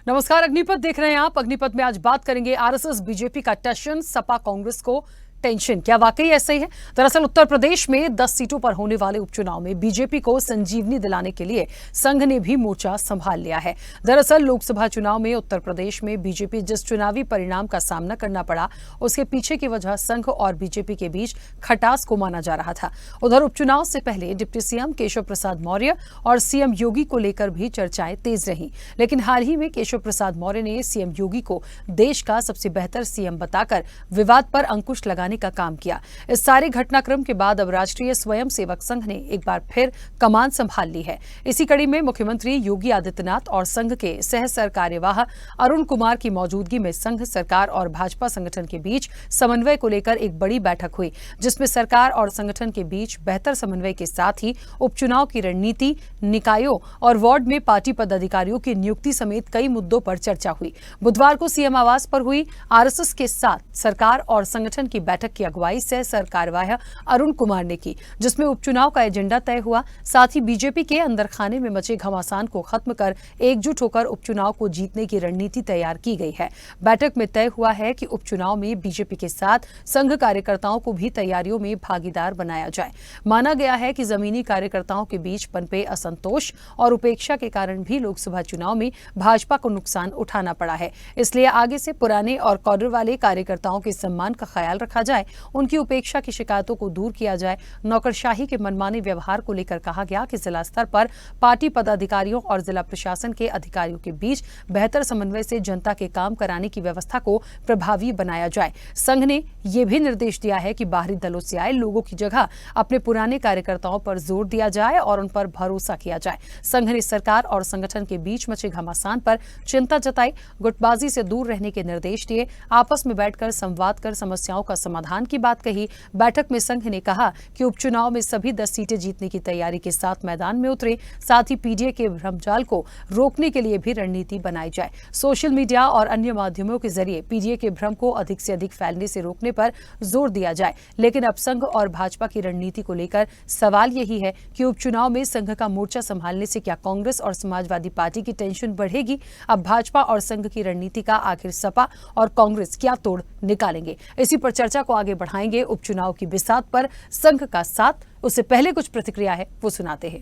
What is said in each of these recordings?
नमस्कार, अग्निपथ देख रहे हैं आप। अग्निपथ में आज बात करेंगे आरएसएस बीजेपी का टशन, सपा कांग्रेस को टेंशन। क्या वाकई ऐसा ही है? दरअसल उत्तर प्रदेश में 10 सीटों पर होने वाले उपचुनाव में बीजेपी को संजीवनी दिलाने के लिए संघ ने भी मोर्चा संभाल लिया है। दरअसल लोकसभा चुनाव में उत्तर प्रदेश में बीजेपी जिस चुनावी परिणाम का सामना करना पड़ा, उसके पीछे की वजह संघ और बीजेपी के बीच खटास को माना जा रहा था। उधर उपचुनाव से पहले डिप्टी सीएम केशव प्रसाद मौर्य और सीएम योगी को लेकर भी चर्चाएं तेज रहीं, लेकिन हाल ही में केशव प्रसाद मौर्य ने सीएम योगी को देश का सबसे बेहतर सीएम बताकर विवाद पर अंकुश लगाने का काम किया। इस सारे घटनाक्रम के बाद अब राष्ट्रीय स्वयंसेवक संघ ने एक बार फिर कमान संभाल ली है। इसी कड़ी में मुख्यमंत्री योगी आदित्यनाथ और संघ के सह सरकार्यवाह अरुण कुमार की मौजूदगी में संघ सरकार और भाजपा संगठन के बीच समन्वय को लेकर एक बड़ी बैठक हुई, जिसमें सरकार और संगठन के बीच बेहतर समन्वय के साथ ही उपचुनाव की रणनीति, निकायों और वार्ड में पार्टी पदाधिकारियों की नियुक्ति समेत कई मुद्दों पर चर्चा हुई। बुधवार को सीएम आवास पर हुई आरएसएस के साथ सरकार और संगठन की बैठक की अगुवाई सह सरकार्यवाह अरुण कुमार ने की, जिसमें उपचुनाव का एजेंडा तय हुआ। साथ ही बीजेपी के अंदर खाने में मचे घमासान को खत्म कर एकजुट होकर उपचुनाव को जीतने की रणनीति तैयार की गई है। बैठक में तय हुआ है कि उपचुनाव में बीजेपी के साथ संघ कार्यकर्ताओं को भी तैयारियों में भागीदार बनाया जाए। माना गया है कि जमीनी कार्यकर्ताओं के बीच पनपे असंतोष और उपेक्षा के कारण भी लोकसभा चुनाव में भाजपा को नुकसान उठाना पड़ा है। इसलिए आगे से पुराने और कॉडर वाले कार्यकर्ताओं के सम्मान का ख्याल रखा जाए, उनकी उपेक्षा की शिकायतों को दूर किया जाए। नौकरशाही के मनमाने व्यवहार को लेकर कहा गया कि जिला स्तर पर पार्टी पदाधिकारियों और जिला प्रशासन के अधिकारियों के बीच बेहतर समन्वय से जनता के काम कराने की व्यवस्था को प्रभावी बनाया जाए। संघ ने यह भी निर्देश दिया है कि बाहरी दलों से आए लोगों की जगह अपने पुराने कार्यकर्ताओं पर जोर दिया जाए और उन पर भरोसा किया जाए। संघ ने सरकार और संगठन के बीच मचे घमासान पर चिंता जताई, गुटबाजी से दूर रहने के निर्देश दिए, आपस में बैठकर संवाद कर समस्याओं का समाधान की बात कही। बैठक में संघ ने कहा कि उपचुनाव में सभी 10 सीटें जीतने की तैयारी के साथ मैदान में उतरे, साथ ही पीडीए के भ्रमजाल को रोकने के लिए भी रणनीति बनाई जाए। सोशल मीडिया और अन्य माध्यमों के जरिए पीडीए के भ्रम को अधिक से अधिक फैलने से रोकने पर जोर दिया जाए। लेकिन अब संघ और भाजपा की रणनीति को लेकर सवाल यही है कि उपचुनाव में संघ का मोर्चा संभालने से क्या कांग्रेस और समाजवादी पार्टी की टेंशन बढ़ेगी? अब भाजपा और संघ की रणनीति का आखिर सपा और कांग्रेस क्या तोड़ निकालेंगे? इसी पर चर्चा को आगे बढ़ाएंगे। उपचुनाव की बिसात पर संघ का साथ, उससे पहले कुछ प्रतिक्रिया है वो सुनाते हैं।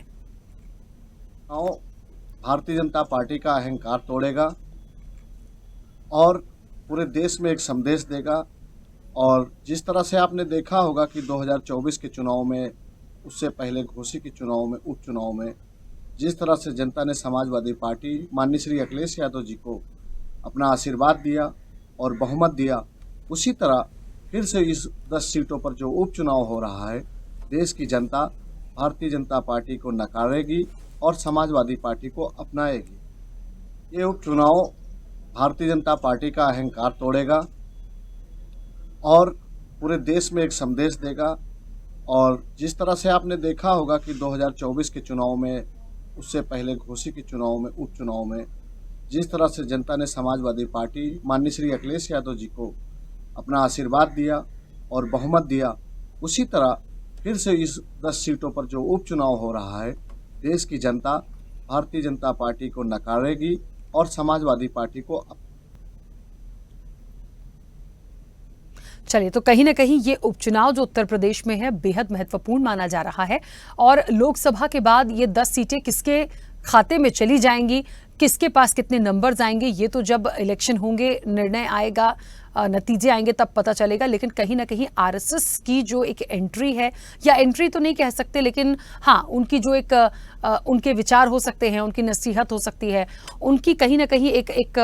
भारतीय जनता पार्टी का अहंकार तोड़ेगा और पूरे देश में एक संदेश देगा। और जिस तरह से आपने देखा होगा कि 2024 के चुनाव में, उससे पहले घोसी के चुनाव में, उपचुनाव में जिस तरह से जनता ने समाजवादी पार्टी माननीय श्री अखिलेश यादव जी को अपना आशीर्वाद दिया और बहुमत दिया, उसी तरह फिर से इस 10 सीटों पर जो उपचुनाव हो रहा है, देश की जनता भारतीय जनता पार्टी को नकारेगी और समाजवादी पार्टी को अपनाएगी। ये उपचुनाव भारतीय जनता पार्टी का अहंकार तोड़ेगा और पूरे देश में एक संदेश देगा। और जिस तरह से आपने देखा होगा कि 2024 के चुनाव में, उससे पहले घोसी के चुनाव में, उपचुनाव में जिस तरह से जनता ने समाजवादी पार्टी माननीय श्री अखिलेश यादव जी को अपना आशीर्वाद दिया और बहुमत दिया, उसी तरह फिर से इस 10 सीटों पर जो उपचुनाव हो रहा है, देश की जनता भारतीय जनता पार्टी को नकारेगी और समाजवादी पार्टी को। चलिए, तो कहीं ना कहीं ये उपचुनाव जो उत्तर प्रदेश में है बेहद महत्वपूर्ण माना जा रहा है और लोकसभा के बाद ये 10 सीटें किसके खाते में चली जाएंगी, किसके पास कितने नंबर्स आएंगे, ये तो जब इलेक्शन होंगे, निर्णय आएगा, नतीजे आएंगे तब पता चलेगा। लेकिन कहीं ना कहीं आरएसएस की जो एक एंट्री है, या एंट्री तो नहीं कह सकते, लेकिन हाँ, उनकी जो एक उनके विचार हो सकते हैं, उनकी नसीहत हो सकती है, उनकी कहीं ना कहीं एक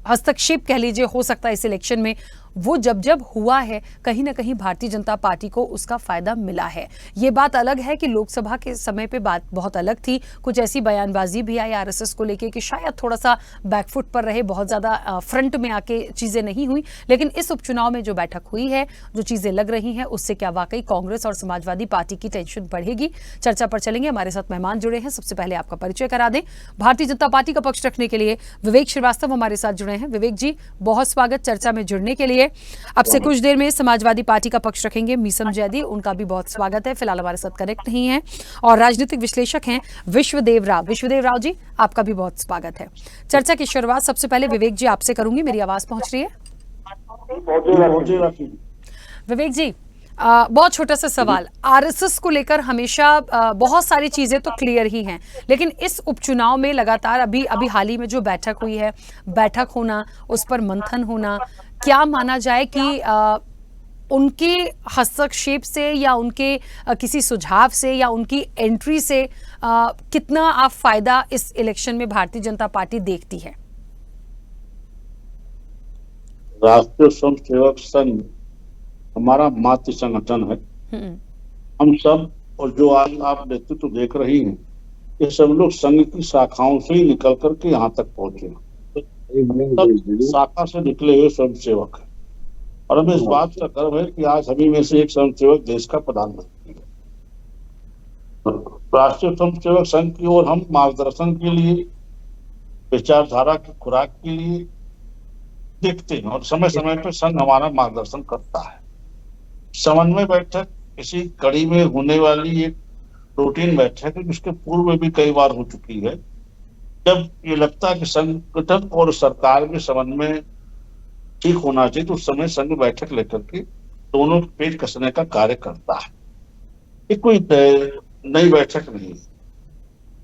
हस्तक्षेप कह लीजिए हो सकता है इस इलेक्शन में, वो जब हुआ है, कहीं ना कहीं भारतीय जनता पार्टी को उसका फायदा मिला है। ये बात अलग है कि लोकसभा के समय पे बात बहुत अलग थी, कुछ ऐसी बयानबाजी भी आई आरएसएस को लेके कि शायद थोड़ा सा बैकफुट पर रहे, बहुत ज्यादा फ्रंट में आके चीजें नहीं हुई। लेकिन इस उपचुनाव में जो बैठक हुई है, जो चीजें लग रही हैं, उससे क्या वाकई कांग्रेस और समाजवादी पार्टी की टेंशन बढ़ेगी? चर्चा पर चलेंगे। हमारे साथ मेहमान जुड़े हैं। सबसे पहले आपका परिचय करा दें। भारतीय जनता पार्टी का पक्ष रखने के लिए विवेक श्रीवास्तव हमारे साथ जुड़े हैं। विवेक जी, बहुत स्वागत चर्चा में जुड़ने के लिए। चलिए, अब से कुछ देर में समाजवादी पार्टी का पक्ष रखेंगे मीसम जैदी, उनका भी बहुत स्वागत है। फिलहाल हमारे साथ कनेक्ट नहीं है। और राजनीतिक विश्लेषक हैं विश्वदेव राव जी, आपका भी बहुत स्वागत है। चर्चा की शुरुआत सबसे पहले विवेक जी आपसे करूंगी। मेरी आवाज पहुंच रही है? विवेक जी, बहुत छोटा सा सवाल। आरएसएस को लेकर हमेशा बहुत सारी चीजें तो क्लियर ही हैं, लेकिन इस उपचुनाव में लगातार अभी हाल ही में जो बैठक हुई है, बैठक होना, उस पर मंथन होना, क्या माना जाए कि उनके हस्तक्षेप से या उनके किसी सुझाव से या उनकी एंट्री से कितना आप फायदा इस इलेक्शन में भारतीय जनता पार्टी देखती है? राष्ट्रीय स्वयंसेवक संघ हमारा मातृ संगठन है। हम सब, और जो आज आप नेतृत्व देख रही हैं, ये सब लोग संघ की शाखाओं से ही निकल करके यहाँ तक पहुंचे। सब शाखा से निकले हुए स्वयंसेवक हैं और हमें इस बात का गर्व है कि आज सभी में से एक स्वयंसेवक देश का प्रधानमंत्री है। राष्ट्रीय स्वयंसेवक संघ की ओर हम मार्गदर्शन के लिए, विचारधारा की खुराक के लिए देखते हैं और समय समय पर संघ हमारा मार्गदर्शन करता है। समन्वय बैठक किसी कड़ी में होने वाली एक रूटीन बैठक है, जिसके पूर्व में भी कई बार हो चुकी है। जब ये लगता है कि संगठन और सरकार में समन्वय ठीक होना चाहिए, तो उस समय संघ बैठक लेकर के दोनों पेज कसने का कार्य करता है। ये कोई नई बैठक नहीं है।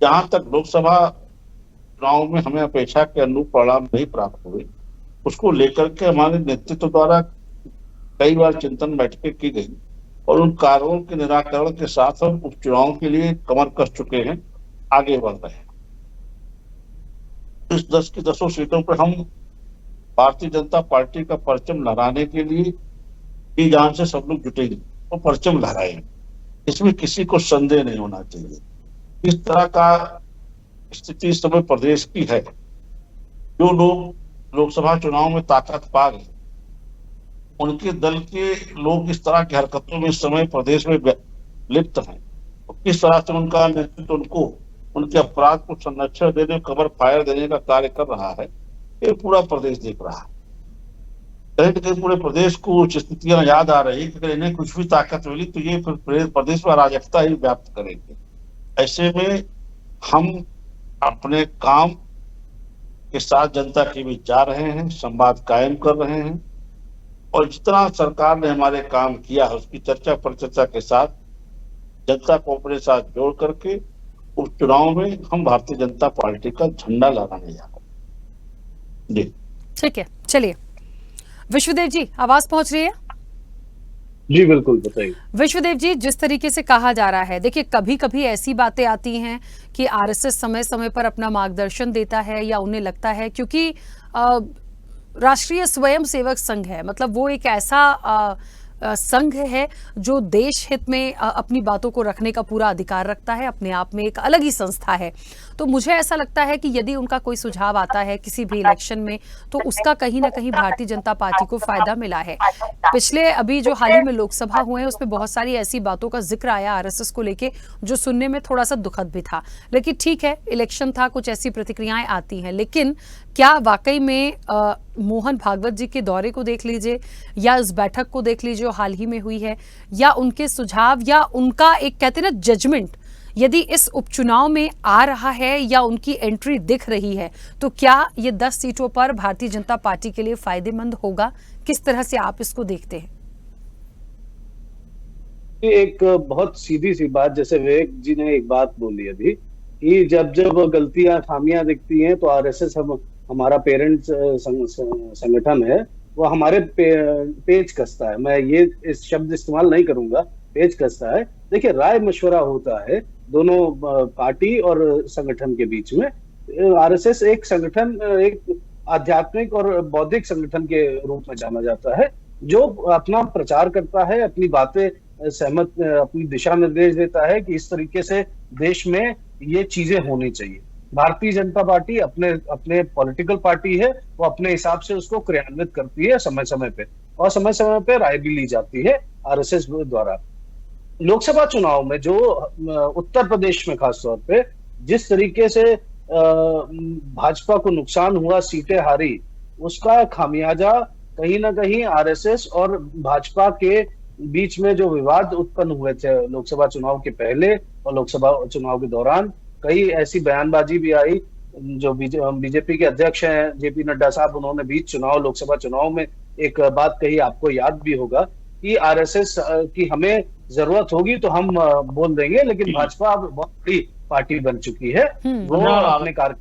जहां तक लोकसभा चुनाव में हमें अपेक्षा के अनुरूप परिणाम नहीं प्राप्त हुए, उसको लेकर के हमारे नेतृत्व द्वारा कई बार चिंतन बैठकें की गई और उन कारणों के निराकरण के साथ हम उपचुनाव के लिए कमर कस चुके हैं, आगे बढ़ रहे हैं। इस 10 की 10 सीटों पर हम भारतीय जनता पार्टी का परचम लहराने के लिए जी जान से सब लोग जुटेंगे और परचम लहराएंगे। इसमें किसी को संदेह नहीं होना चाहिए। इस तरह का स्थिति इस समय प्रदेश की है। जो लोग लोकसभा चुनाव में ताकत पा गए, उनके दल के लोग इस तरह की हरकतों में इस समय प्रदेश में लिप्त हैं। तो किस तरह से उनका नेतृत्व उनको उनके अपराध को संरक्षण देने, कवर फायर देने का कार्य कर रहा है, ये पूरा प्रदेश देख रहा है। कहीं न कहीं पूरे प्रदेश को कुछ स्थितियां याद आ रही कि अगर इन्हें कुछ भी ताकत मिली तो ये फिर प्रदेश में अराजकता ही व्याप्त करेंगे। ऐसे में हम अपने काम के साथ जनता के बीच जा रहे हैं, संवाद कायम कर रहे हैं और जितना सरकार ने हमारे काम किया है उसकी चर्चा परिचर्चा के साथ जनता को अपने साथ जोड़ करके उस चुनाव में हम भारतीय जनता पार्टी का झंडा लहराने जा रहे हैं। जी ठीक है, चलिए विश्वदेव जी, आवाज पहुंच रही है? जी बिल्कुल, बताइए। विश्वदेव जी, जिस तरीके से कहा जा रहा है, देखिए कभी कभी ऐसी बातें आती हैं कि आरएसएस समय समय पर अपना मार्गदर्शन देता है या उन्हें लगता है, क्योंकि राष्ट्रीय स्वयंसेवक संघ है, मतलब वो एक ऐसा संघ है जो देश हित में अपनी बातों को रखने का पूरा अधिकार रखता है, अपने आप में एक अलग ही संस्था है। तो मुझे ऐसा लगता है कि यदि उनका कोई सुझाव आता है किसी भी इलेक्शन में, तो उसका कहीं ना कहीं भारतीय जनता पार्टी को फायदा मिला है। पिछले अभी जो हाल ही में लोकसभा हुए हैं उसमें बहुत सारी ऐसी बातों का जिक्र आया आरएसएस को लेके, जो सुनने में थोड़ा सा दुखद भी था। लेकिन ठीक है, इलेक्शन था, कुछ ऐसी प्रतिक्रियाएं आती हैं। लेकिन क्या वाकई में मोहन भागवत जी के दौरे को देख लीजिए या इस बैठक को देख लीजिए जो हाल ही में हुई है, या उनके सुझाव या उनका एक कहते हैं ना जजमेंट, यदि इस उपचुनाव में आ रहा है या उनकी एंट्री दिख रही है, तो क्या ये 10 सीटों पर भारतीय जनता पार्टी के लिए फायदेमंद होगा? किस तरह से आप इसको देखते हैं? एक बहुत सीधी सी बात, जैसे विवेक जी ने एक बात बोली अभी कि जब जब गलतियां, खामियां दिखती हैं तो आरएसएस हमारा पेरेंट संगठन है, वो हमारे पेच कसता है। मैं ये इस शब्द इस्तेमाल नहीं करूंगा, पेच कसता है। देखिए, राय मशवरा होता है दोनों पार्टी और संगठन के बीच में। आरएसएस एक संगठन, एक आध्यात्मिक और बौद्धिक संगठन के रूप में जाना जाता है, जो अपना प्रचार करता है, अपनी बातें अपनी दिशा निर्देश देता है कि इस तरीके से देश में ये चीजें होनी चाहिए। भारतीय जनता पार्टी अपने पॉलिटिकल पार्टी है, वो अपने हिसाब से उसको क्रियान्वित करती है समय समय पे, और समय समय पे राय भी ली जाती है आरएसएस द्वारा। लोकसभा चुनाव में जो उत्तर प्रदेश में खासतौर पे जिस तरीके से भाजपा को नुकसान हुआ, सीटें हारी, उसका खामियाजा कहीं ना कहीं आरएसएस और भाजपा के बीच में जो विवाद उत्पन्न हुए थे लोकसभा चुनाव के पहले और लोकसभा चुनाव के दौरान, कई ऐसी बयानबाजी भी आई। जो बीजेपी के अध्यक्ष हैं जेपी नड्डा साहब, उन्होंने बीच लोकसभा चुनाव में एक बात कही, आपको याद भी होगा, कि आरएसएस की हमें जरूरत होगी तो हम बोल देंगे, लेकिन भाजपा अब बहुत बड़ी पार्टी बन चुकी है, वो अपने कार्य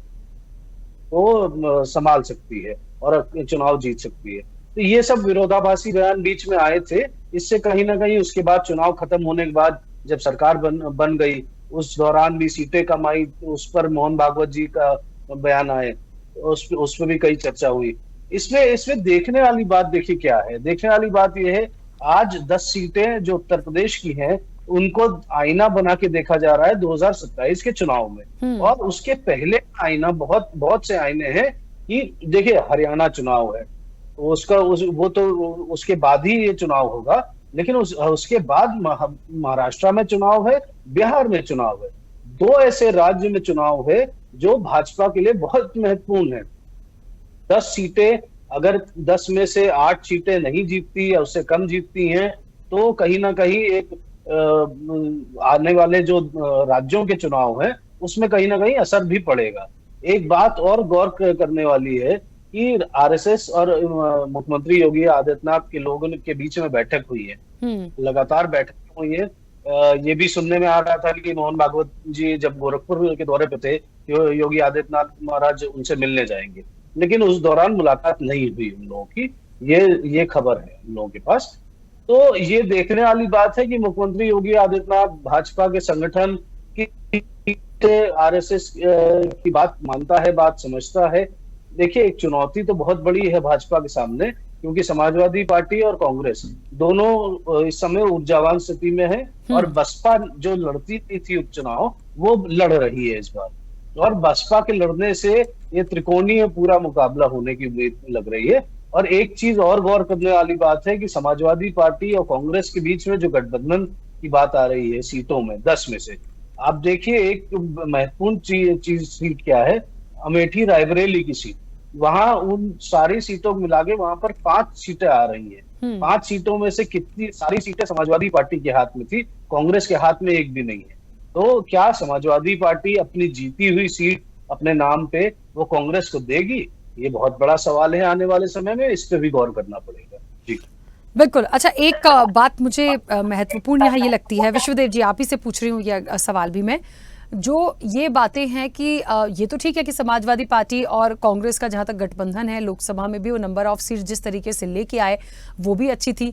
को संभाल सकती है और चुनाव जीत सकती है। तो ये सब विरोधाभासी बयान बीच में आए थे। इससे कहीं ना कहीं उसके बाद चुनाव खत्म होने के बाद जब सरकार बन गई, उस दौरान भी सीटें कम आई, उस पर मोहन भागवत जी का बयान आए, उस पर भी कई चर्चा हुई। इसमें देखने वाली बात देखिए क्या है। देखने वाली बात यह है, आज 10 सीटें जो उत्तर प्रदेश की हैं, उनको आईना बना के देखा जा रहा है 2027 के चुनाव में। और उसके पहले आईना बहुत से आईने हैं कि देखिए हरियाणा चुनाव है, उसके बाद ही ये चुनाव होगा, लेकिन उसके बाद महाराष्ट्र में चुनाव है, बिहार में चुनाव है। 2 ऐसे राज्य में चुनाव है जो भाजपा के लिए बहुत महत्वपूर्ण है। 10 सीटें, अगर 10 में से 8 सीटें नहीं जीतती या उससे कम जीतती हैं, तो कहीं ना कहीं एक आने वाले जो राज्यों के चुनाव हैं उसमें कहीं ना कहीं असर भी पड़ेगा। एक बात और गौर करने वाली है कि आरएसएस और मुख्यमंत्री योगी आदित्यनाथ के लोगों के बीच में बैठक हुई है, लगातार बैठक हुई है। ये भी सुनने में आ रहा था कि मोहन भागवत जी जब गोरखपुर के दौरे पे थे, योगी आदित्यनाथ महाराज उनसे मिलने जाएंगे, लेकिन उस दौरान मुलाकात नहीं हुई उन लोगों की। ये खबर है उन लोगों के पास। तो ये देखने वाली बात है कि मुख्यमंत्री योगी आदित्यनाथ भाजपा के संगठन की आरएसएस की बात मानता है, बात समझता है। देखिए, एक चुनौती तो बहुत बड़ी है भाजपा के सामने, क्योंकि समाजवादी पार्टी और कांग्रेस दोनों इस समय ऊर्जावान स्थिति में है, और बसपा जो लड़ती थी उपचुनाव, वो लड़ रही है इस बार। और बसपा के लड़ने से ये त्रिकोणीय पूरा मुकाबला होने की उम्मीद लग रही है। और एक चीज और गौर करने वाली बात है कि समाजवादी पार्टी और कांग्रेस के बीच में जो गठबंधन की बात आ रही है सीटों में, 10 में से, आप देखिए एक महत्वपूर्ण चीज सीट क्या है, अमेठी रायबरेली की सीट। वहां उन सारी सीटों को मिला के वहां पर 5 सीटें आ रही हैं। 5 सीटों में से कितनी सारी सीटें समाजवादी पार्टी के हाथ में थी, कांग्रेस के हाथ में एक भी नहीं है। तो क्या समाजवादी पार्टी अपनी जीती हुई सीट अपने नाम पे वो कांग्रेस को देगी? ये बहुत बड़ा सवाल है आने वाले समय में, इस पे भी गौर करना पड़ेगा। जी बिल्कुल। अच्छा, एक बात मुझे महत्वपूर्ण यहाँ ये लगती है, विश्वदेव जी आप ही से पूछ रही हूँ ये सवाल भी मैं, जो ये बातें हैं कि ये तो ठीक है कि समाजवादी पार्टी और कांग्रेस का जहां तक गठबंधन है, लोकसभा में भी वो नंबर ऑफ सीट जिस तरीके से लेके आए वो भी अच्छी थी।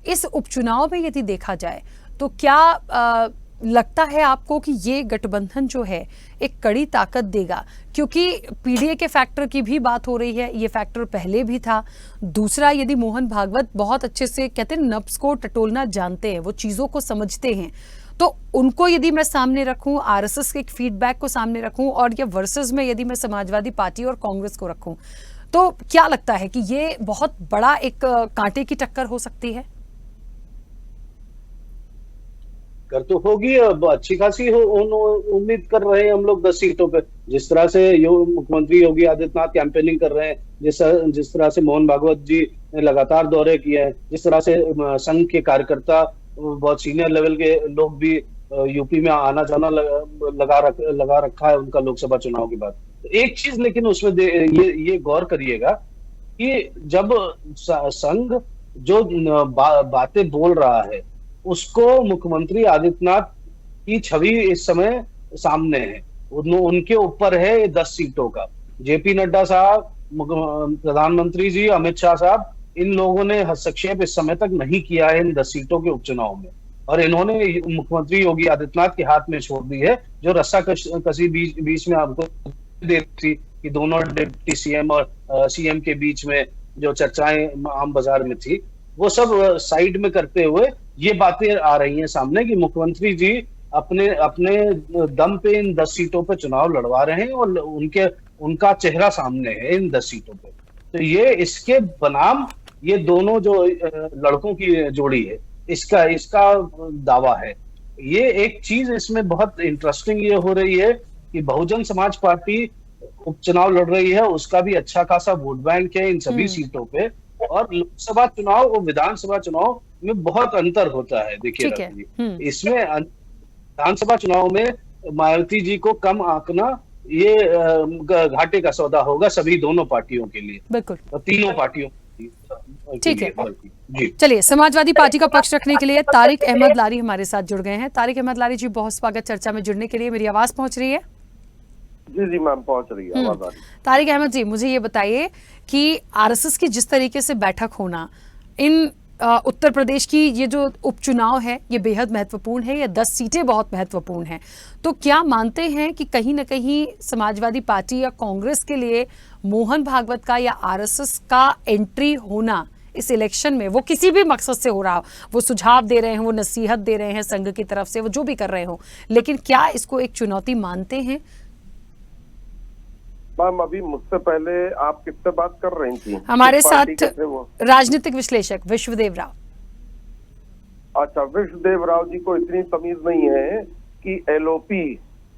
इस उपचुनाव में यदि देखा जाए तो क्या लगता है आपको कि ये गठबंधन जो है एक कड़ी ताकत देगा? क्योंकि पीडीए के फैक्टर की भी बात हो रही है, ये फैक्टर पहले भी था। दूसरा, यदि मोहन भागवत बहुत अच्छे से कहते हैं नब्ज को टटोलना जानते हैं, वो चीज़ों को समझते हैं, तो उनको यदि मैं सामने रखूं, आरएसएस के एक फीडबैक को सामने रखूं, और ये वर्सेस में यदि मैं समाजवादी पार्टी और कांग्रेस को रखूं, तो क्या लगता है कि ये बहुत बड़ा एक कांटे की टक्कर हो सकती है? कर तो होगी, अब अच्छी खासी उम्मीद कर रहे हैं हम लोग 10 सीटों पे। जिस तरह से मुख्यमंत्री योगी आदित्यनाथ कैंपेनिंग कर रहे हैं, जिस तरह से मोहन भागवत जी ने लगातार दौरे किए हैं, जिस तरह से संघ के कार्यकर्ता, बहुत सीनियर लेवल के लोग भी यूपी में आना जाना लगा रखा है उनका लोकसभा चुनाव के बाद। एक चीज लेकिन उसमें ये गौर करिएगा कि जब संघ जो बातें बोल रहा है, उसको मुख्यमंत्री आदित्यनाथ की छवि इस समय सामने है, उनके ऊपर है 10 सीटों का। जेपी नड्डा साहब, प्रधानमंत्री जी, अमित शाह साहब, इन लोगों ने हस्तक्षेप इस समय तक नहीं किया है इन 10 सीटों के उपचुनाव में, और इन्होंने मुख्यमंत्री योगी आदित्यनाथ के हाथ में छोड़ दी है। जो रस्सा कसी बीच में आपको देती कि दोनों डिप्टी सीएम और सीएम के बीच में जो चर्चाएं आम बाजार में थी, वो सब साइड में करते हुए ये बातें आ रही हैं सामने कि मुख्यमंत्री जी अपने दम पे इन 10 सीटों पे चुनाव लड़वा रहे हैं, और उनका चेहरा सामने है इन 10 सीटों पे। तो ये इसके बनाम ये दोनों जो लड़कों की जोड़ी है, इसका दावा है। ये एक चीज इसमें बहुत इंटरेस्टिंग ये हो रही है कि बहुजन समाज पार्टी उपचुनाव लड़ रही है, उसका भी अच्छा खासा वोट बैंक है इन सभी सीटों पे, और लोकसभा चुनाव और विधानसभा चुनाव में बहुत अंतर होता है। देखिए ठीक है। रत्न जी, इसमें विधानसभा चुनाव में मायावती जी को कम आंकना ये घाटे का सौदा होगा सभी दोनों पार्टियों के लिए, बिल्कुल तीनों पार्टियों ठीक है। जी। चलिए, समाजवादी पार्टी का पक्ष रखने के लिए तारिक अहमद लारी हमारे साथ जुड़ गए हैं। तारिक अहमद लारी जी, बहुत स्वागत चर्चा में जुड़ने के लिए। मेरी आवाज पहुंच रही है? जी जी मैम, पहुंच रही है आवाज आ रही है। तारिक अहमद जी, मुझे ये बताइए कि आरएसएस की जिस तरीके से बैठक होना, इन उत्तर प्रदेश की ये जो उपचुनाव है ये बेहद महत्वपूर्ण है, ये 10 सीटें बहुत महत्वपूर्ण हैं, तो क्या मानते हैं कि कहीं ना कहीं समाजवादी पार्टी या कांग्रेस के लिए मोहन भागवत का या आरएसएस का एंट्री होना इस इलेक्शन में, वो किसी भी मकसद से हो रहा हो, वो सुझाव दे रहे हैं, वो नसीहत दे रहे हैं संघ की तरफ से, वो जो भी कर रहे हो, लेकिन क्या इसको एक चुनौती मानते हैं? मैम, अभी मुझसे पहले आप किससे बात कर रही थी? हमारे किस पार्टी साथ के थे वो? राजनीतिक विश्लेषक विश्वदेव राव। अच्छा, विश्वदेव राव जी को इतनी तमीज नहीं है कि एलओपी,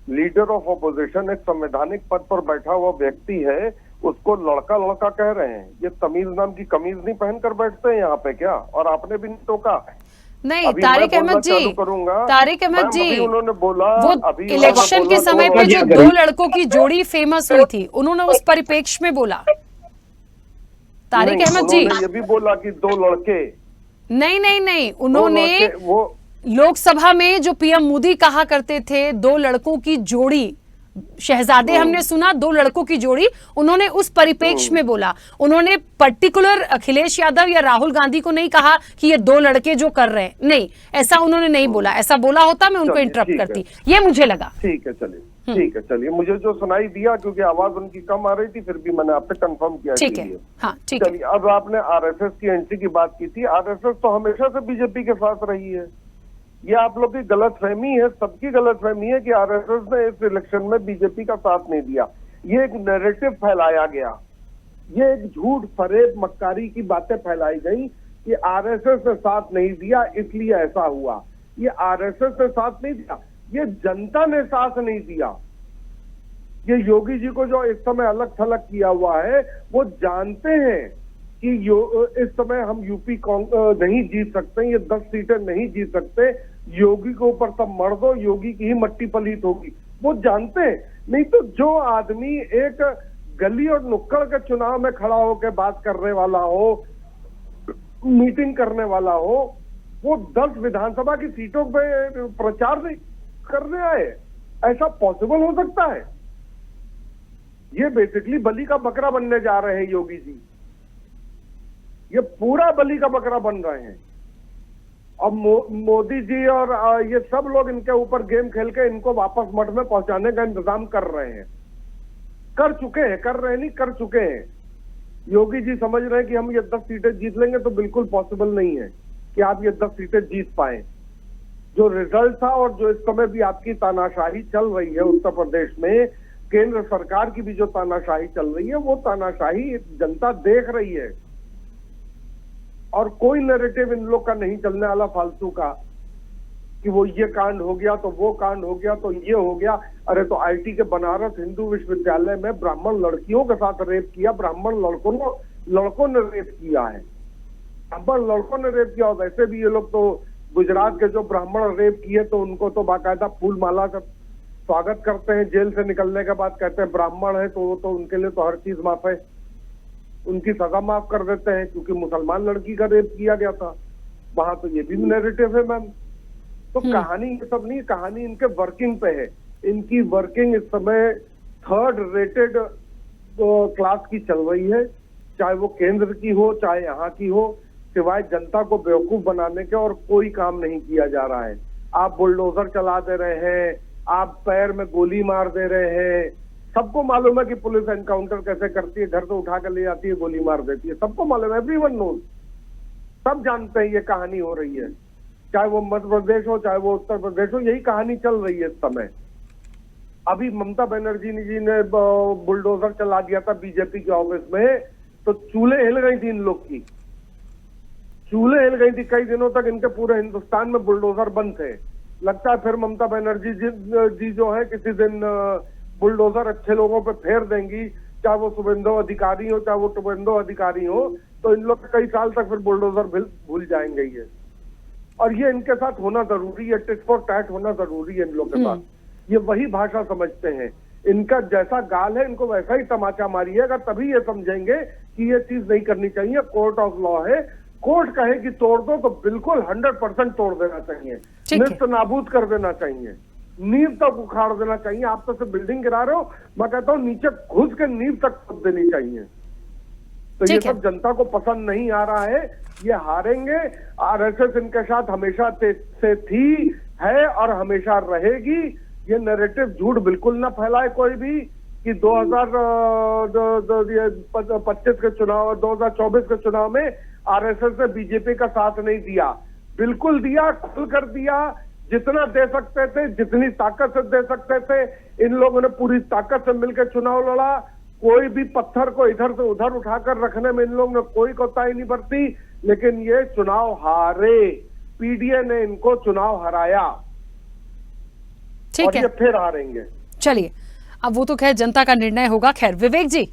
लीडर ऑफ ऑपोजिशन, एक संवैधानिक पद पर बैठा हुआ व्यक्ति है, उसको लड़का लड़का कह रहे हैं। ये तमीज नाम की कमीज नहीं पहनकर बैठते हैं यहाँ पे क्या? और आपने भी नहीं टोका। नहीं, तारिक अहमद जी, तारिक अहमद जी, उन्होंने बोला वो अभी इलेक्शन के समय पे जो 2 लड़कों की जोड़ी फेमस हुई थी, उन्होंने उस परिप्रेक्ष्य में बोला। तारिक अहमद जी, ये भी बोला कि 2 लड़के, नहीं नहीं नहीं, उन्होंने वो लोकसभा में जो पीएम मोदी कहा करते थे 2 लड़कों की जोड़ी, शहजादे हमने सुना 2 लड़कों की जोड़ी, उन्होंने उस परिप्रेक्ष्य में बोला। उन्होंने पर्टिकुलर अखिलेश यादव या राहुल गांधी को नहीं कहा कि ये 2 लड़के जो कर रहे हैं, नहीं, ऐसा उन्होंने नहीं बोला। ऐसा बोला होता मैं उनको इंटरप्ट करती, ये मुझे लगा। ठीक है, चलिए, ठीक है, चलिए, मुझे जो सुनाई दिया, क्योंकि आवाज उनकी कम आ रही थी, फिर भी मैंने आपसे कंफर्म किया। ठीक है, हाँ ठीक है। चलिए, अब आपने आरएसएस की एंट्री की बात की थी। आरएसएस तो हमेशा से बीजेपी के साथ रही है। ये आप लोग की गलतफहमी है, सबकी गलतफहमी है कि आरएसएस ने इस इलेक्शन में बीजेपी का साथ नहीं दिया। ये एक नैरेटिव फैलाया गया, ये एक झूठ फरेब मक्कारी की बातें फैलाई गई कि आरएसएस ने साथ नहीं दिया इसलिए ऐसा हुआ। ये आरएसएस ने साथ नहीं दिया, ये जनता ने साथ नहीं दिया। ये योगी जी को जो इस समय अलग थलग किया हुआ है, वो जानते हैं कि इस समय हम यूपी नहीं जीत सकते, ये 10 सीटें नहीं जीत सकते, योगी के ऊपर सब मर दो, योगी की ही मट्टी पलीत होगी, वो जानते हैं। नहीं तो जो आदमी एक गली और नुक्कड़ के चुनाव में खड़ा होकर बात करने वाला हो, मीटिंग करने वाला हो, वो 10 विधानसभा की सीटों पे प्रचार नहीं करने आए, ऐसा पॉसिबल हो सकता है? ये बेसिकली बलि का बकरा बनने जा रहे हैं योगी जी, ये पूरा बलि का बकरा बन रहे हैं। अब मोदी जी और ये सब लोग इनके ऊपर गेम खेल के इनको वापस मठ में पहुंचाने का इंतजाम कर रहे हैं, कर चुके हैं, कर रहे नहीं, कर चुके हैं। योगी जी समझ रहे हैं कि हम ये 10 सीटें जीत लेंगे, तो बिल्कुल पॉसिबल नहीं है कि आप ये 10 सीटें जीत पाए। जो रिजल्ट था और जो इस समय भी आपकी तानाशाही चल रही है उत्तर प्रदेश में, केंद्र सरकार की भी जो तानाशाही चल रही है, वो तानाशाही जनता देख रही है। और कोई नैरेटिव इन लोग का नहीं चलने वाला फालतू का कि वो ये कांड हो गया तो वो कांड हो गया तो ये हो गया। अरे तो आईटी के बनारस हिंदू विश्वविद्यालय में ब्राह्मण लड़कियों के साथ रेप किया, ब्राह्मण लड़कों ने रेप किया है, ब्राह्मण लड़कों ने रेप किया। और वैसे भी ये लोग तो गुजरात के जो ब्राह्मण रेप किए तो उनको तो बाकायदा फूल माला का स्वागत करते हैं, जेल से निकलने के बाद कहते हैं ब्राह्मण है तो वो तो उनके लिए तो हर चीज माफ है, उनकी सजा माफ कर देते हैं, क्योंकि मुसलमान लड़की का रेप किया गया था वहां। तो ये भी नैरेटिव है मैम। तो कहानी ये सब नहीं, कहानी इनके वर्किंग पे है। इनकी वर्किंग इस समय 3rd रेटेड क्लास की चल रही है, चाहे वो केंद्र की हो चाहे यहाँ की हो। सिवाय जनता को बेवकूफ बनाने के और कोई काम नहीं किया जा रहा है। आप बुलडोजर चला दे रहे हैं, आप पैर में गोली मार दे रहे हैं। सबको मालूम है कि पुलिस एनकाउंटर कैसे करती है, घर से उठा कर ले जाती है, गोली मार देती है, सबको मालूम है, एवरीवन नोज, सब जानते हैं ये कहानी हो रही है। चाहे वो मध्य प्रदेश हो चाहे वो उत्तर प्रदेश हो, यही कहानी चल रही है इस समय। अभी ममता बनर्जी जी ने बुलडोजर चला दिया था बीजेपी के ऑफिस में, तो चूल्हे हिल गई थी इन लोग की, चूल्हे हिल गई थी। कई दिनों तक इनके पूरे हिंदुस्तान में बुलडोजर बंद थे। लगता है फिर ममता बनर्जी जी जो है किसी दिन बुलडोजर अच्छे लोगों पे फेर देंगी, चाहे वो शुभेंदु अधिकारी हो, चाहे वो शुभेंदु अधिकारी हो, तो इन लोग कई साल तक फिर बुलडोजर भूल जाएंगे ये। और ये इनके साथ होना जरूरी है, टिट फॉर टैट होना जरूरी है इन लोग के साथ। ये वही भाषा समझते हैं, इनका जैसा गाल है इनको वैसा ही तमाचा मारिएगा, तभी ये समझेंगे कि ये चीज नहीं करनी चाहिए। कोर्ट ऑफ लॉ है, कोर्ट कहे कि तोड़ दो तो बिल्कुल 100% तोड़ देना चाहिए, निस्त नाबूद कर देना चाहिए, नींव तक उखाड़ देना चाहिए। आप तो सिर्फ बिल्डिंग गिरा रहे हो, मैं कहता हूँ नीचे घुस के नींव तक खोद देनी चाहिए। तो ये सब जनता को पसंद नहीं आ रहा है, ये हारेंगे। आरएसएस इनके साथ हमेशा से थी, है और हमेशा रहेगी। ये नैरेटिव झूठ बिल्कुल ना फैलाए कोई भी कि 2025 के चुनाव, 2024 के चुनाव में आरएसएस ने बीजेपी का साथ नहीं दिया। बिल्कुल दिया, खुलकर दिया, जितना दे सकते थे, जितनी ताकत से दे सकते थे। इन लोगों ने पूरी ताकत से मिलकर चुनाव लड़ा। कोई भी पत्थर को इधर से उधर उठाकर रखने में इन लोगों ने कोई कोताही नहीं बरती, लेकिन ये चुनाव हारे। पीडीए ने इनको चुनाव हराया, ठीक और है, ये फिर हारेंगे। चलिए, अब वो तो खैर जनता का निर्णय होगा। खैर विवेक जी,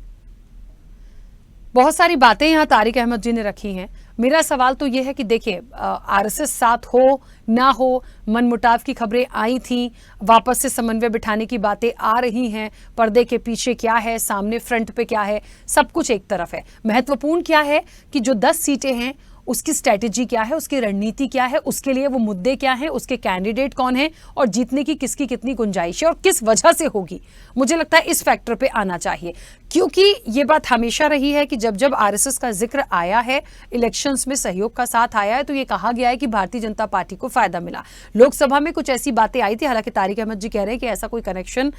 बहुत सारी बातें यहाँ तारिक अहमद जी ने रखी हैं। मेरा सवाल तो ये है कि देखिए, आरएसएस साथ हो ना हो, मनमुटाव की खबरें आई थी, वापस से समन्वय बिठाने की बातें आ रही हैं, पर्दे के पीछे क्या है, सामने फ्रंट पे क्या है, सब कुछ एक तरफ है। महत्वपूर्ण क्या है कि जो 10 सीटें हैं उसकी स्ट्रैटेजी क्या है, उसकी रणनीति क्या है, उसके लिए वो मुद्दे क्या हैं, उसके कैंडिडेट कौन है और जीतने की किसकी कितनी गुंजाइश है और किस वजह से होगी। मुझे लगता है इस फैक्टर पे आना चाहिए, क्योंकि ये बात हमेशा रही है कि जब जब आरएसएस का जिक्र आया है, इलेक्शंस में सहयोग का साथ आया है, तो ये कहा गया है कि भारतीय जनता पार्टी को फायदा मिला। लोकसभा में कुछ ऐसी बातें आई थी, हालांकि तारिक अहमद जी कह रहे हैं कि ऐसा कोई कनेक्शन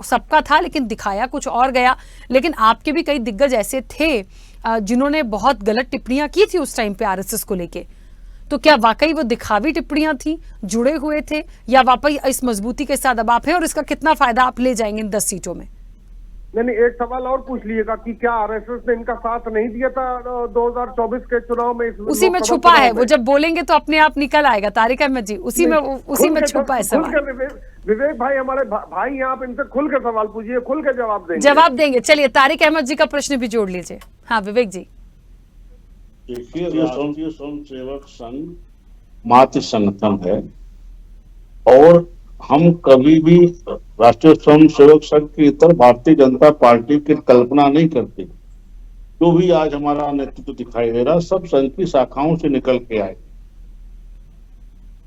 सबका था, लेकिन दिखाया कुछ और गया। लेकिन आपके भी कई दिग्गज ऐसे थे जिन्होंने बहुत गलत टिप्पणियां की थी उस टाइम पे आरएसएस को लेके। तो क्या वाकई वो दिखावी टिप्पणियां थी, जुड़े हुए थे, या वाकई इस मजबूती के साथ अब आप हैं और इसका कितना फायदा आप ले जाएंगे इन 10 सीटों में? नहीं, एक सवाल और पूछ लीजिएगा कि क्या आरएसएस ने इनका साथ नहीं दिया था 2024 के चुनाव में? उसी में छुपा है, वो जब बोलेंगे तो अपने आप निकल आएगा तारिक अहमद जी, उसी में छुपा है सवाल। विवेक भाई हमारे भाई, आप इनसे खुल के सवाल पूछिए, खुल के जवाब देंगे। चलिए, तारिक अहमद जी का प्रश्न भी जोड़ लीजिए। हाँ विवेक जी। देखिए, राष्ट्रीय स्वयंसेवक संघ मातृ संगठन है और हम कभी भी राष्ट्रीय स्वयंसेवक संघ की तरह भारतीय जनता पार्टी की कल्पना नहीं करते। जो भी आज हमारा नेतृत्व दिखाई दे रहा, सब संघ की शाखाओं से निकल के आए।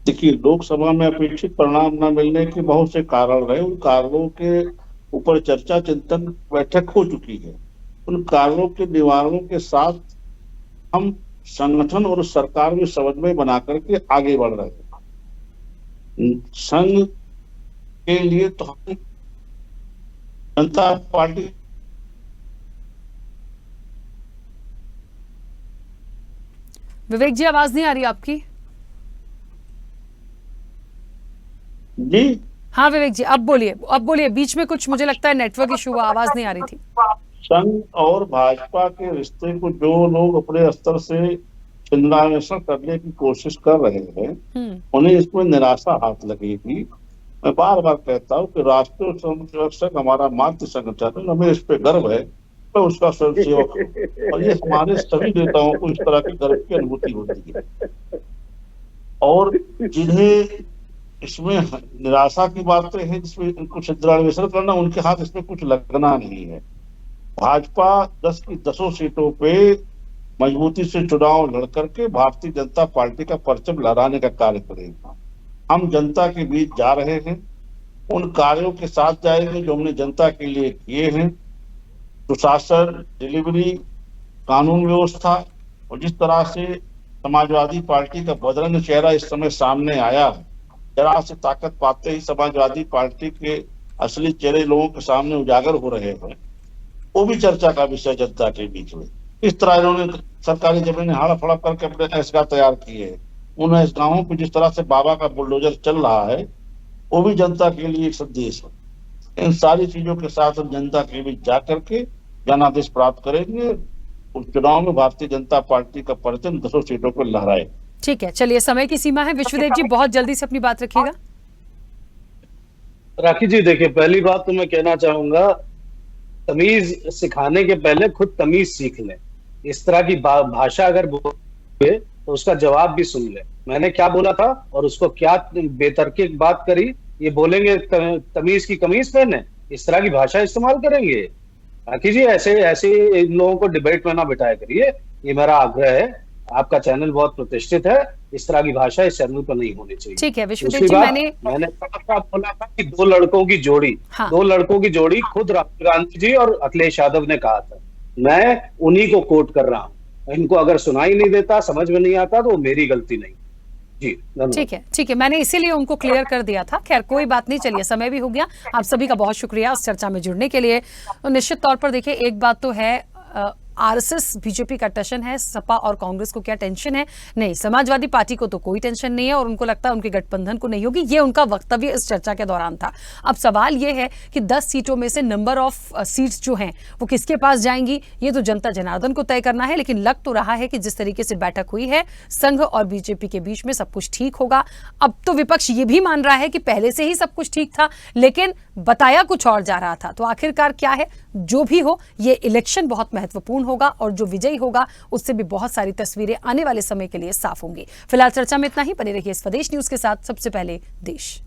देखिए, लोकसभा में अपेक्षित परिणाम न मिलने के बहुत से कारण रहे। उन कारणों के ऊपर चर्चा चिंतन बैठक हो चुकी है। उन कारणों के निवारणों के साथ हम संगठन और सरकार में समन्वय बना करके आगे बढ़ रहे हैं। संघ के लिए तो हम जनता पार्टी विवेक जी, आवाज नहीं आ रही आपकी? जी हाँ विवेक जी, अब बोलिए। बीच में कुछ मुझे लगता है नेटवर्क इशू हुआ, आवाज नहीं आ रही थी। संघ और भाजपा के रिश्ते को जो लोग अपने स्तर से छिंदरान्वेषण करने की कोशिश कर रहे हैं, उन्हें इसमें निराशा हाथ लगेगी। मैं बार बार कहता हूँ कि राष्ट्रीय स्वयंसेवक संघ हमारा मातृ संगठन है, हमें इस पे गर्व है, मैं उसका स्वयंसेवक हूँ और ये हमारे सभी नेताओं को इस तरह के गर्व की अनुभूति होती है। और जिन्हें इसमें निराशा की बातें हैं, जिसमें इनको छिंदरान्वेषण करना, उनके हाथ इसमें कुछ लगना नहीं है। भाजपा 10 की 10 सीटों पे मजबूती से चुनाव लड़ करके भारतीय जनता पार्टी का परचम लहराने का कार्य करेगा। हम जनता के बीच जा रहे हैं, उन कार्यों के साथ जाएंगे जो हमने जनता के लिए किए हैं। सुशासन, डिलीवरी, कानून व्यवस्था, और जिस तरह से समाजवादी पार्टी का बदरंग चेहरा इस समय सामने आया है, जरा से ताकत पाते ही समाजवादी पार्टी के असली चेहरे लोगों के सामने उजागर हो रहे हैं, वो भी चर्चा का विषय जनता के बीच में। इस तरह इन्होंने सरकारी जमीन हड़प हड़प करके अपने ऐसगा तैयार किए हैं। उन गांवों पे जिस तरह से बाबा का बुलडोजर चल रहा है, वो भी जनता के लिए एक संदेश है। इन सारी चीजों के साथ हम जनता के बीच जा करके जनादेश प्राप्त करेंगे। उस चुनाव में भारतीय जनता पार्टी का परचम 10 सीटों पर लहराए। ठीक है, चलिए, समय की सीमा है। विश्वदेव जी, बहुत जल्दी से अपनी बात रखिएगा। राखी जी, देखिए, पहली बात तो मैं कहना चाहूंगा तमीज सिखाने के पहले खुद तमीज सीख लें। इस तरह की भाषा अगर बोले तो उसका जवाब भी सुन ले। मैंने क्या बोला था और उसको क्या बेतरकीब बात करी, ये बोलेंगे तमीज की कमीज पहने, इस तरह की भाषा इस्तेमाल करेंगे। बाकी जी ऐसे ऐसे इन लोगों को डिबेट में ना बिठाया करिए, ये मेरा आग्रह है। आपका चैनल बहुत प्रतिष्ठित है, इस तरह की भाषा इस चैनल पर नहीं होनी चाहिए। ठीक है विश्वजीत दूसरी जी, बात, मैंने बोला था कि दो लड़कों की जोड़ी, हाँ। दो लड़कों की जोड़ी खुद राहुल गांधी जी और अखिलेश यादव ने कहा था, मैं उन्हीं को कोट कर रहा हूं। इनको अगर सुनाई नहीं देता, समझ में नहीं आता, तो मेरी गलती नहीं। जी ठीक है, मैंने इसीलिए उनको क्लियर कर दिया था। खैर कोई बात नहीं, चलिए समय भी हो गया। आप सभी का बहुत शुक्रिया इस चर्चा में जुड़ने के लिए। तो निश्चित तौर पर देखिए, एक बात तो है, आरएसएस बीजेपी का टशन है, सपा और कांग्रेस को क्या टेंशन है? नहीं, समाजवादी पार्टी को तो कोई टेंशन नहीं है और उनको लगता है उनके गठबंधन को नहीं होगी। ये उनका वक्तव्य इस चर्चा के दौरान था। अब सवाल ये है कि 10 सीटों में से नंबर ऑफ सीट्स जो हैं वो किसके पास जाएंगी, ये तो जनता जनार्दन को तय करना है। लेकिन लग तो रहा है कि जिस तरीके से बैठक हुई है संघ और बीजेपी के बीच में, सब कुछ ठीक होगा। अब तो विपक्ष ये भी मान रहा है कि पहले से ही सब कुछ ठीक था, लेकिन बताया कुछ और जा रहा था। तो आखिरकार क्या है, जो भी हो, ये इलेक्शन बहुत महत्वपूर्ण होगा और जो विजयी होगा उससे भी बहुत सारी तस्वीरें आने वाले समय के लिए साफ होंगी। फिलहाल चर्चा में इतना ही। बने रहिए स्वदेश न्यूज के साथ। सबसे पहले देश।